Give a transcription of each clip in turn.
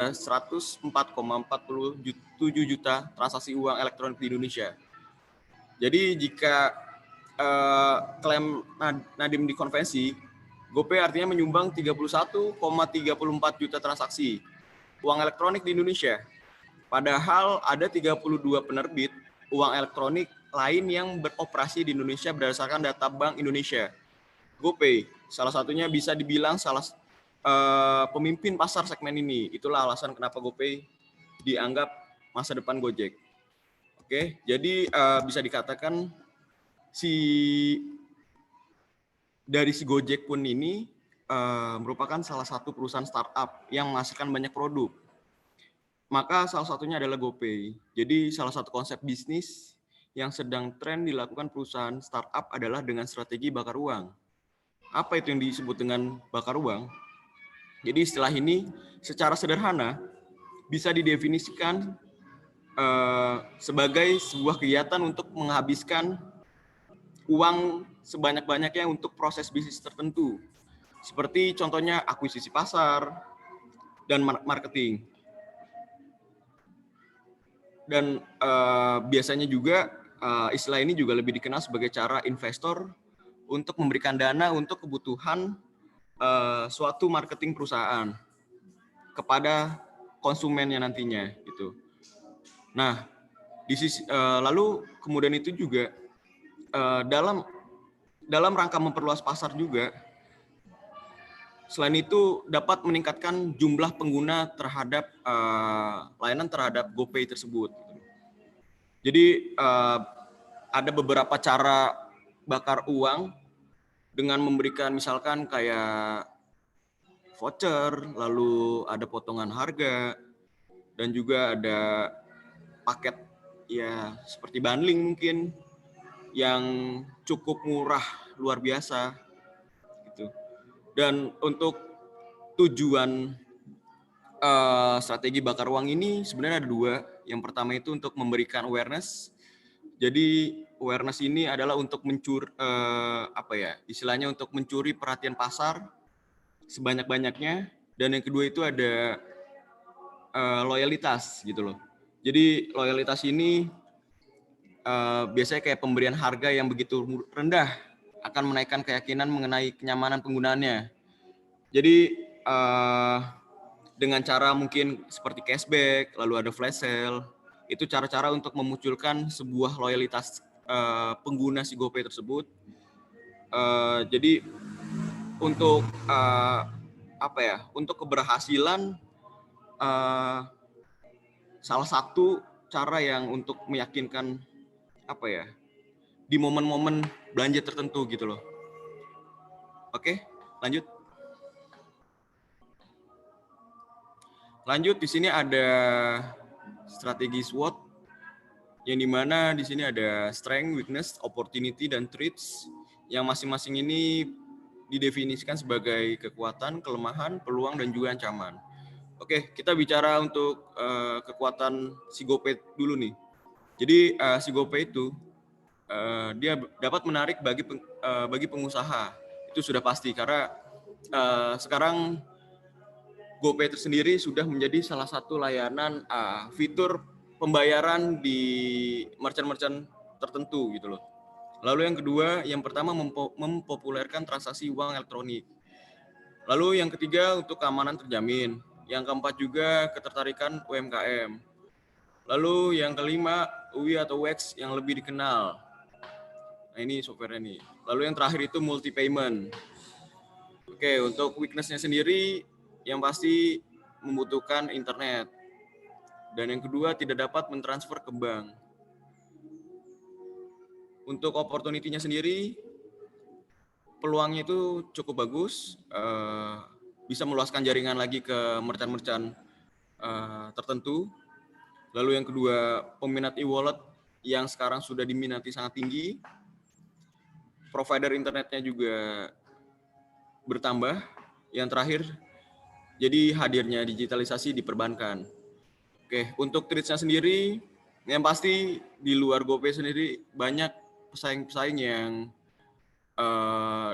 104,47 juta transaksi uang elektronik di Indonesia. Jadi jika klaim Nadiem dikonvensi, GoPay artinya menyumbang 31,34 juta transaksi uang elektronik di Indonesia. Padahal ada 32 penerbit uang elektronik lain yang beroperasi di Indonesia berdasarkan data Bank Indonesia. GoPay salah satunya bisa dibilang pemimpin pasar segmen ini. Itulah alasan kenapa GoPay dianggap masa depan Gojek. Oke, jadi bisa dikatakan dari si Gojek pun ini merupakan salah satu perusahaan startup yang menghasilkan banyak produk. Maka salah satunya adalah GoPay. Jadi salah satu konsep bisnis yang sedang tren dilakukan perusahaan startup adalah dengan strategi bakar uang. Apa itu yang disebut dengan bakar uang? Jadi istilah ini secara sederhana bisa didefinisikan sebagai sebuah kegiatan untuk menghabiskan uang sebanyak-banyaknya untuk proses bisnis tertentu. Seperti contohnya akuisisi pasar dan marketing. Dan biasanya juga istilah ini juga lebih dikenal sebagai cara investor untuk memberikan dana untuk kebutuhan suatu marketing perusahaan kepada konsumennya nantinya gitu. Nah, lalu kemudian itu juga dalam rangka memperluas pasar juga, selain itu dapat meningkatkan jumlah pengguna terhadap layanan terhadap GoPay tersebut. Jadi ada beberapa cara bakar uang dengan memberikan misalkan kayak voucher, lalu ada potongan harga, dan juga ada paket ya seperti bundling mungkin yang cukup murah luar biasa gitu. Dan untuk tujuan strategi bakar uang ini sebenarnya ada dua. Yang pertama itu untuk memberikan awareness. Jadi awareness ini adalah untuk istilahnya untuk mencuri perhatian pasar sebanyak-banyaknya. Dan yang kedua itu ada loyalitas gitu loh. Jadi loyalitas ini biasanya kayak pemberian harga yang begitu rendah akan menaikkan keyakinan mengenai kenyamanan penggunaannya. Jadi dengan cara mungkin seperti cashback, lalu ada flash sale, itu cara-cara untuk memunculkan sebuah loyalitas pengguna si GoPay tersebut. Jadi untuk untuk keberhasilan salah satu cara yang untuk meyakinkan di momen-momen belanja tertentu gitu loh. Oke, lanjut. Lanjut, di sini ada strategi SWOT yang dimana di sini ada strength, weakness, opportunity, dan threats yang masing-masing ini didefinisikan sebagai kekuatan, kelemahan, peluang, dan juga ancaman. Oke, kita bicara untuk kekuatan si GoPay dulu nih. Jadi si GoPay itu dia dapat menarik bagi pengusaha. Itu sudah pasti karena sekarang GoPay tersendiri sudah menjadi salah satu layanan fitur pembayaran di merchant-merchant tertentu gitu loh. Lalu yang kedua, yang pertama mempopulerkan transaksi uang elektronik. Lalu yang ketiga untuk keamanan terjamin. Yang keempat juga ketertarikan UMKM. Lalu yang kelima UI atau WEX yang lebih dikenal. Nah ini software ini. Lalu yang terakhir itu multi payment. Oke, untuk weakness-nya sendiri yang pasti membutuhkan internet. Dan yang kedua tidak dapat mentransfer ke bank. Untuk opportunity-nya sendiri peluangnya itu cukup bagus, bisa meluaskan jaringan lagi ke merchant-merchant tertentu. Lalu yang kedua, peminat e-wallet yang sekarang sudah diminati sangat tinggi. Provider internetnya juga bertambah. Yang terakhir, jadi hadirnya digitalisasi di perbankan. Oke, untuk threats-nya sendiri, yang pasti di luar GoPay sendiri banyak pesaing-pesaing yang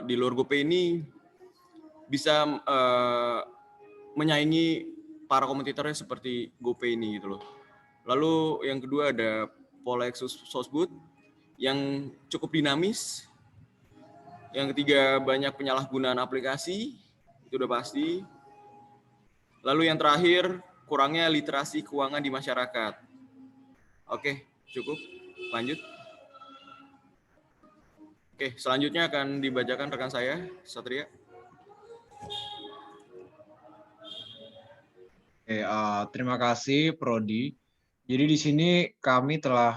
di luar GoPay ini bisa menyaingi para kompetitornya seperti GoPay ini gitu loh. Lalu yang kedua ada pola Sosbud yang cukup dinamis. Yang ketiga banyak penyalahgunaan aplikasi, itu udah pasti. Lalu yang terakhir kurangnya literasi keuangan di masyarakat. Oke, cukup. Lanjut. Oke, selanjutnya akan dibacakan rekan saya, Satria. Oke, terima kasih Prodi. Jadi di sini kami telah